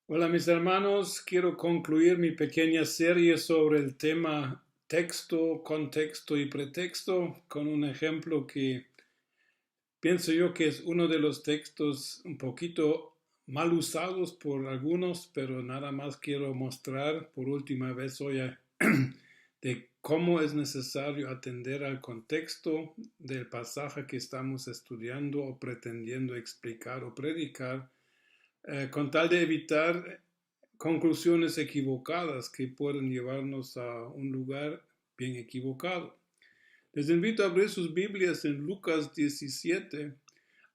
Hola mis hermanos, quiero concluir mi pequeña serie sobre el tema texto, contexto y pretexto con un ejemplo que pienso yo que es uno de los textos un poquito mal usados por algunos, pero nada más quiero mostrar por última vez hoy de cómo es necesario atender al contexto del pasaje que estamos estudiando o pretendiendo explicar o predicar con tal de evitar conclusiones equivocadas que pueden llevarnos a un lugar bien equivocado. Les invito a abrir sus Biblias en Lucas 17.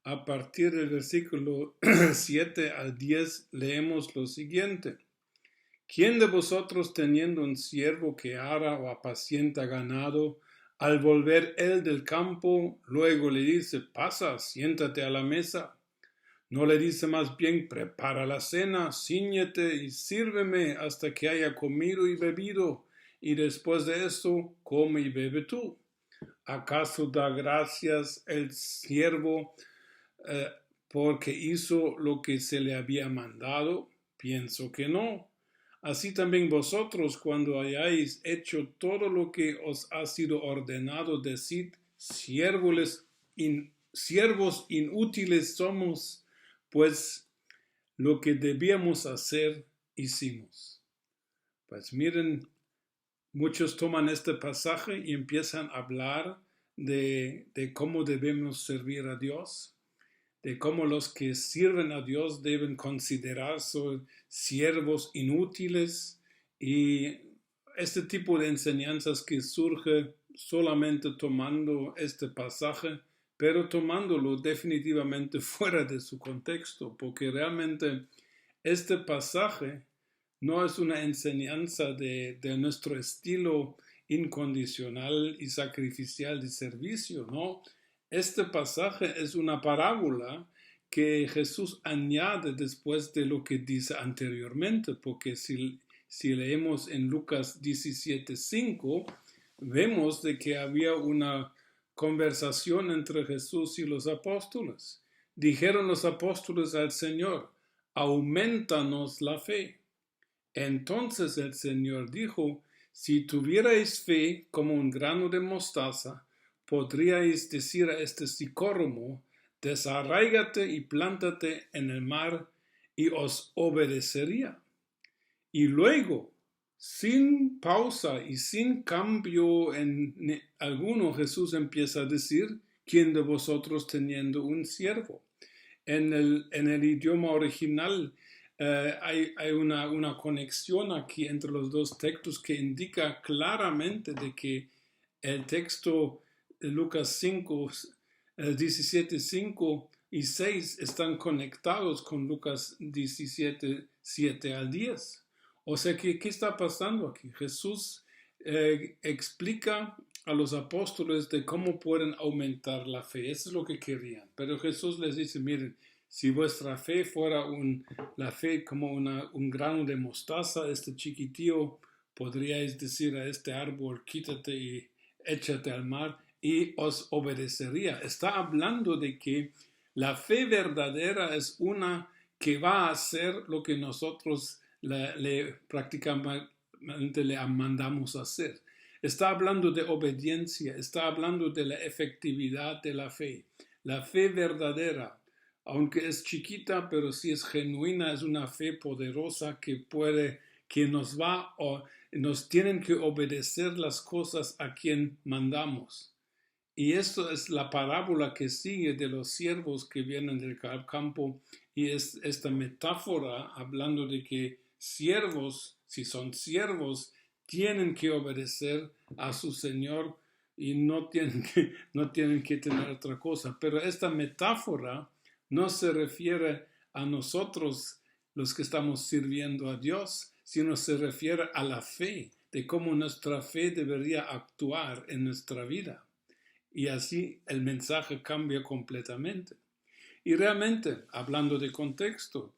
A partir del versículo 7 al 10 leemos lo siguiente. ¿Quién de vosotros teniendo un siervo que ara o apacienta ganado, al volver él del campo, luego le dice, pasa, siéntate a la mesa? ¿No le dice más bien, prepara la cena, cíñete y sírveme hasta que haya comido y bebido, y después de eso come y bebe tú? ¿Acaso da gracias el siervo eh, porque hizo lo que se le había mandado? Pienso que no. Así también vosotros, cuando hayáis hecho todo lo que os ha sido ordenado, decid, siervos inútiles somos, pues lo que debíamos hacer, hicimos. Pues miren, muchos toman este pasaje y empiezan a hablar de cómo debemos servir a Dios, de cómo los que sirven a Dios deben considerarse siervos inútiles y este tipo de enseñanzas que surge solamente tomando este pasaje, pero tomándolo definitivamente fuera de su contexto, porque realmente este pasaje no es una enseñanza de nuestro estilo incondicional y sacrificial de servicio, ¿no? Este pasaje es una parábola que Jesús añade después de lo que dice anteriormente, porque si leemos en Lucas 17:5, vemos de que había una conversación entre Jesús y los apóstoles. Dijeron los apóstoles al Señor, aumentanos la fe. Entonces el Señor dijo, si tuvierais fe como un grano de mostaza, podríais decir a este sicómoro, desarráigate y plántate en el mar, y os obedecería. Y luego, sin pausa y sin cambio en alguno, Jesús empieza a decir, ¿quién de vosotros teniendo un siervo? En el idioma original hay una conexión aquí entre los dos textos que indica claramente de que el texto de Lucas 5, 17, 5 y 6 están conectados con Lucas 17, 7 al 10. O sea, ¿qué está pasando aquí? Jesús explica a los apóstoles de cómo pueden aumentar la fe. Eso es lo que querían. Pero Jesús les dice, miren, si vuestra fe fuera la fe como un grano de mostaza, este chiquitío, podríais decir a este árbol, quítate y échate al mar y os obedecería. Está hablando de que la fe verdadera es una que va a hacer lo que nosotros prácticamente le mandamos a hacer. Está hablando de obediencia, está hablando de la efectividad de la fe. La fe verdadera, aunque es chiquita, pero si es genuina, es una fe poderosa que nos tienen que obedecer las cosas a quien mandamos. Y esto es la parábola que sigue de los siervos que vienen del campo y es esta metáfora hablando de que siervos, si son siervos, tienen que obedecer a su Señor y no tienen que tener otra cosa. Pero esta metáfora no se refiere a nosotros los que estamos sirviendo a Dios, sino se refiere a la fe, de cómo nuestra fe debería actuar en nuestra vida. Y así el mensaje cambia completamente. Y realmente, hablando de contexto,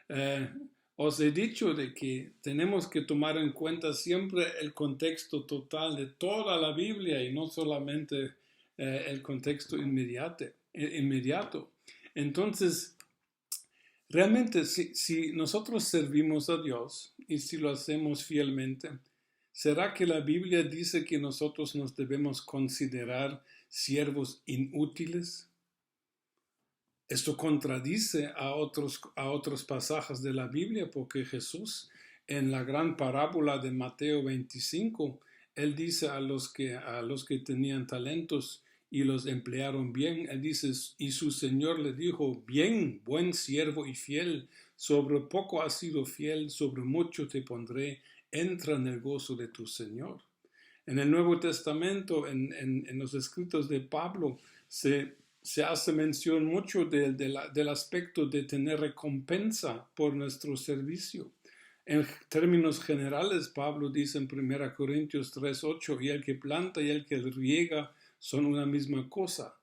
eh, os he dicho de que tenemos que tomar en cuenta siempre el contexto total de toda la Biblia y no solamente el contexto inmediato. Entonces, Realmente, si nosotros servimos a Dios y si lo hacemos fielmente, ¿será que la Biblia dice que nosotros nos debemos considerar siervos inútiles? Esto contradice a otros pasajes de la Biblia, porque Jesús, en la gran parábola de Mateo 25, él dice a los que tenían talentos y los emplearon bien, él dice, y su Señor le dijo, bien, buen siervo y fiel, sobre poco has sido fiel, sobre mucho te pondré, entra en el gozo de tu Señor. En el Nuevo Testamento, en los escritos de Pablo, se hace mención mucho del aspecto de tener recompensa por nuestro servicio. En términos generales, Pablo dice en 1 Corintios 3:8, y el que planta y el que riega son una misma cosa,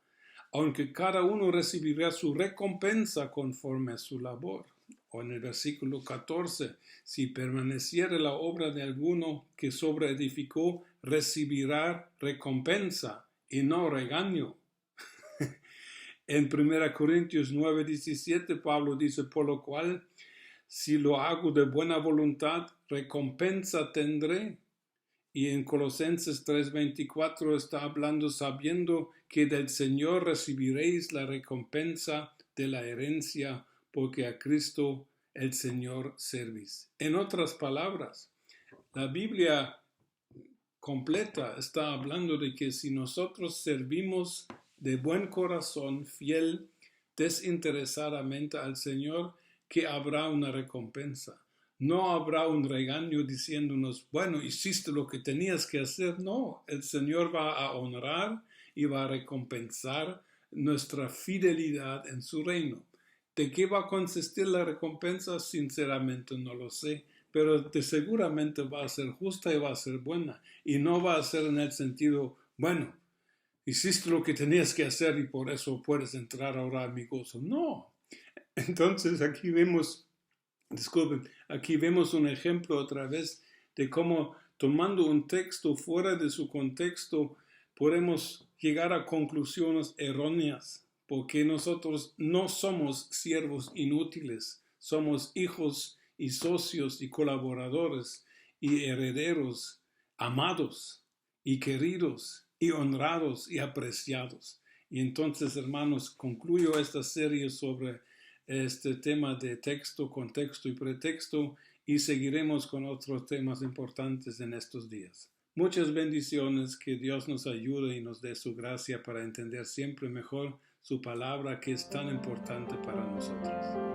aunque cada uno recibirá su recompensa conforme a su labor. O en el versículo 14, si permaneciere la obra de alguno que sobreedificó, recibirá recompensa y no regaño. En 1 Corintios 9:17, Pablo dice, por lo cual, si lo hago de buena voluntad, recompensa tendré. Y en Colosenses 3:24 está hablando sabiendo que del Señor recibiréis la recompensa de la herencia, porque a Cristo el Señor servís. En otras palabras, la Biblia completa está hablando de que si nosotros servimos de buen corazón, fiel, desinteresadamente al Señor, que habrá una recompensa. No habrá un regaño diciéndonos, bueno, hiciste lo que tenías que hacer. No, el Señor va a honrar y va a recompensar nuestra fidelidad en su reino. ¿De qué va a consistir la recompensa? Sinceramente no lo sé, pero seguramente va a ser justa y va a ser buena. Y no va a ser en el sentido, bueno, hiciste lo que tenías que hacer y por eso puedes entrar ahora a mi gozo. No. Entonces aquí vemos un ejemplo otra vez de cómo tomando un texto fuera de su contexto podemos llegar a conclusiones erróneas, porque nosotros no somos siervos inútiles, somos hijos y socios y colaboradores y herederos amados y queridos y honrados y apreciados. Y entonces, hermanos, concluyo esta serie sobre este tema de texto, contexto y pretexto y seguiremos con otros temas importantes en estos días. Muchas bendiciones, que Dios nos ayude y nos dé su gracia para entender siempre mejor su palabra, que es tan importante para nosotros.